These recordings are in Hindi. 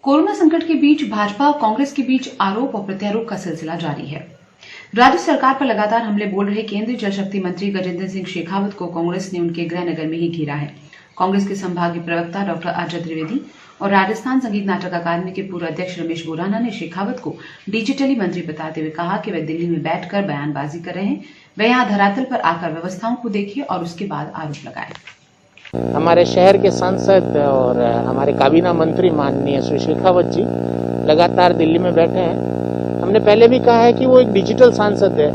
कोरोना संकट के बीच भाजपा और कांग्रेस के बीच आरोप और प्रत्यारोप का सिलसिला जारी है। राज्य सरकार पर लगातार हमले बोल रहे केंद्रीय जल शक्ति मंत्री गजेंद्र सिंह शेखावत को कांग्रेस ने उनके गृहनगर में ही घेरा है। कांग्रेस के संभागीय प्रवक्ता डॉक्टर अजय त्रिवेदी और राजस्थान संगीत नाटक अकादमी के पूर्व अध्यक्ष रमेश बोराना ने शेखावत को डिजिटली मंत्री बताते हुए कहा कि वे दिल्ली में बैठकर बयानबाजी कर रहे हैं। वे यहाँ धरातल पर आकर व्यवस्थाओं को देखिए और उसके बाद आरोप लगाए। हमारे शहर के सांसद और हमारे काबीना मंत्री माननीय श्री शेखावत जी लगातार दिल्ली में बैठे हैं। हमने पहले भी कहा है कि वो एक डिजिटल सांसद है,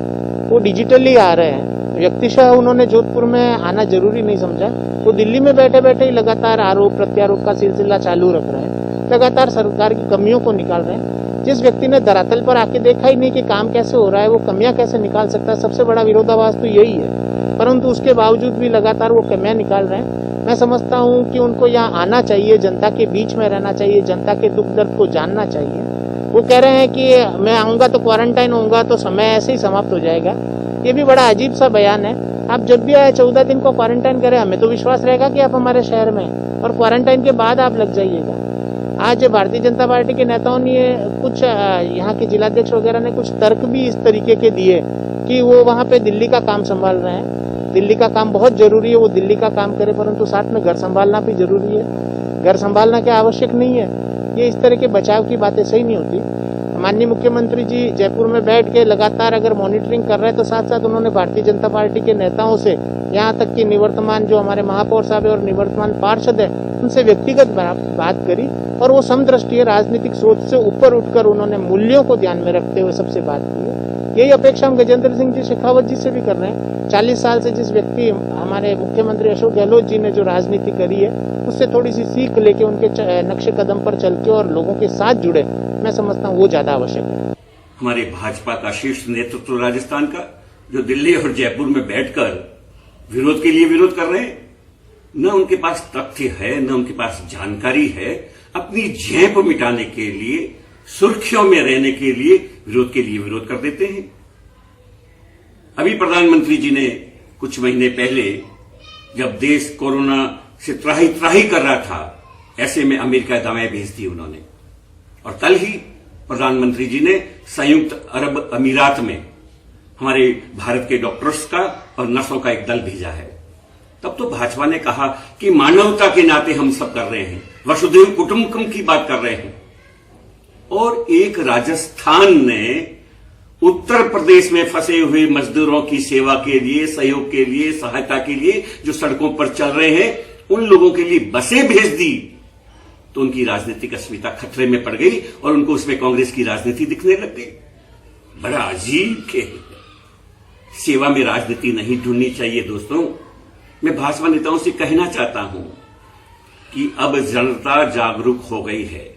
वो डिजिटली आ रहे हैं। व्यक्तिशः उन्होंने जोधपुर में आना जरूरी नहीं समझा, वो दिल्ली में बैठे बैठे ही लगातार आरोप प्रत्यारोप का सिलसिला चालू रख रहे हैं, लगातार सरकार की कमियों को निकाल रहे हैं। जिस व्यक्ति ने धरातल पर आके देखा ही नहीं कि काम कैसे हो रहा है, वो कमियां कैसे निकाल सकता है, सबसे बड़ा विरोधाभास तो यही है। परंतु उसके बावजूद भी लगातार वो कमियां निकाल रहे हैं। मैं समझता हूं कि उनको यहाँ आना चाहिए, जनता के बीच में रहना चाहिए, जनता के दुख दर्द को जानना चाहिए। वो कह रहे हैं कि मैं आऊंगा तो क्वारंटाइन होऊंगा तो समय ऐसे ही समाप्त हो जाएगा। ये भी बड़ा अजीब सा बयान है। आप जब भी आए 14 दिन को क्वारंटाइन करें, हमें तो विश्वास रहेगा कि आप हमारे शहर में, और क्वारंटाइन के बाद आप लग जाइएगा। आज भारतीय जनता पार्टी के नेताओं ने कुछ यहाँ के जिलाध्यक्ष वगैरह ने कुछ तर्क भी इस तरीके के दिए कि वो वहाँ पे दिल्ली का काम संभाल रहे हैं। दिल्ली का काम बहुत जरूरी है, वो दिल्ली का काम करे, परंतु साथ में घर संभालना भी जरूरी है। घर संभालना क्या आवश्यक नहीं है? ये इस तरह के बचाव की बातें सही नहीं होती। माननीय मुख्यमंत्री जी जयपुर में बैठ के लगातार अगर मॉनिटरिंग कर रहे हैं तो साथ साथ उन्होंने भारतीय जनता पार्टी के नेताओं से, यहाँ तक कि निवर्तमान जो हमारे महापौर साहब है और निवर्तमान पार्षद है, उनसे व्यक्तिगत बात करी और वो समदृष्टि राजनीतिक सोच से ऊपर उठकर उन्होंने मूल्यों को ध्यान में रखते हुए सबसे बात की है। यही अपेक्षा हम गजेंद्र सिंह जी शेखावत जी से भी कर रहे हैं। 40 साल से जिस व्यक्ति हमारे मुख्यमंत्री अशोक गहलोत जी ने जो राजनीति करी है, उससे थोड़ी सी सीख लेके उनके नक्शे कदम पर चल के और लोगों के साथ जुड़े, मैं समझता हूँ वो ज्यादा आवश्यक है। हमारे भाजपा का शीर्ष नेतृत्व राजस्थान का, जो दिल्ली और जयपुर में बैठकर विरोध के लिए विरोध कर रहे हैं, न उनके पास तथ्य है, न उनके पास जानकारी है। अपनी झेप मिटाने के लिए, सुर्खियों में रहने के लिए विरोध कर देते हैं। अभी प्रधानमंत्री जी ने कुछ महीने पहले, जब देश कोरोना से त्राही त्राही कर रहा था, ऐसे में अमेरिका दवाएं भेज दी उन्होंने। और कल ही प्रधानमंत्री जी ने संयुक्त अरब अमीरात में हमारे भारत के डॉक्टर्स का और नर्सों का एक दल भेजा है। तब तो भाजपा ने कहा कि मानवता के नाते हम सब कर रहे हैं, वसुधैव कुटुंबकम की बात कर रहे हैं। और एक राजस्थान ने उत्तर प्रदेश में फंसे हुए मजदूरों की सेवा के लिए, सहयोग के लिए, सहायता के लिए जो सड़कों पर चल रहे हैं, उन लोगों के लिए बसें भेज दी, तो उनकी राजनीतिक अस्मिता खतरे में पड़ गई और उनको उसमें कांग्रेस की राजनीति दिखने लग गई। बड़ा अजीब खेल। सेवा में राजनीति नहीं ढूंढनी चाहिए दोस्तों। मैं भाजपा नेताओं से कहना चाहता हूं कि अब जनता जागरूक हो गई है।